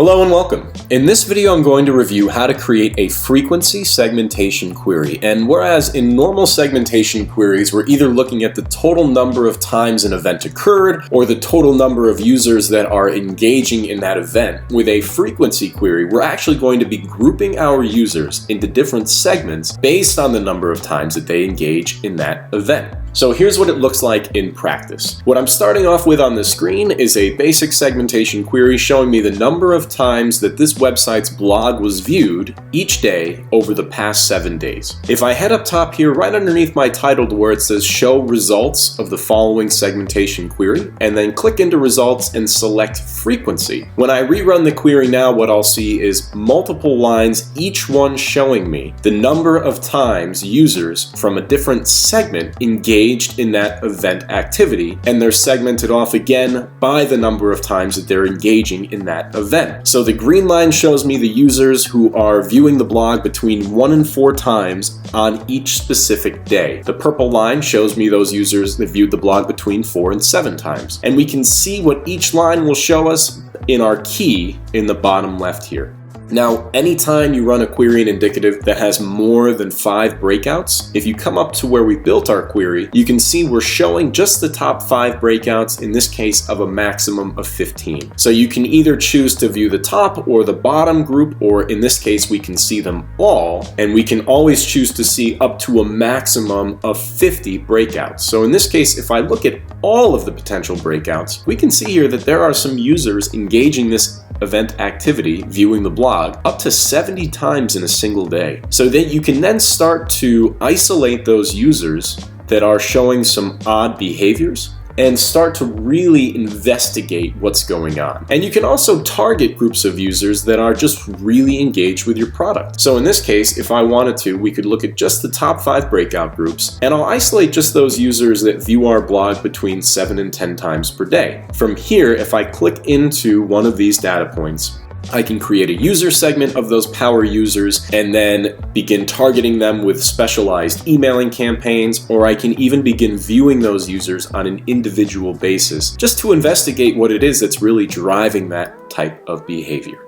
Hello and welcome. In this video I'm going to review how to create a frequency segmentation query. And whereas in normal segmentation queries we're either looking at the total number of times an event occurred or the total number of users that are engaging in that event, with a frequency query we're actually going to be grouping our users into different segments based on the number of times that they engage in that event. So here's what it looks like in practice. What I'm starting off with on the screen is a basic segmentation query showing me the number of times that this website's blog was viewed each day over the past 7 days. If I head up top here, right underneath my title to where it says show results of the following segmentation query, and then click into results and select frequency. When I rerun the query now, what I'll see is multiple lines, each one showing me the number of times users from a different segment engaged in that event activity, and they're segmented off again by the number of times that they're engaging in that event. So the green line shows me the users who are viewing the blog between 1 and 4 times on each specific day. The purple line shows me those users that viewed the blog between 4 and 7 times. And we can see what each line will show us in our key in the bottom left here. Now, anytime you run a query in Indicative that has more than 5 breakouts, if you come up to where we built our query, you can see we're showing just the top 5 breakouts, in this case of a maximum of 15. So you can either choose to view the top or the bottom group, or in this case we can see them all, and we can always choose to see up to a maximum of 50 breakouts. So in this case, if I look at all of the potential breakouts, we can see here that there are some users engaging this event activity, viewing the blog, up to 70 times in a single day. So that you can then start to isolate those users that are showing some odd behaviors and start to really investigate what's going on. And you can also target groups of users that are just really engaged with your product. So in this case, if I wanted to, we could look at just the top 5 breakout groups, and I'll isolate just those users that view our blog between 7 and 10 times per day. From here, if I click into one of these data points, I can create a user segment of those power users and then begin targeting them with specialized emailing campaigns, or I can even begin viewing those users on an individual basis just to investigate what it is that's really driving that type of behavior.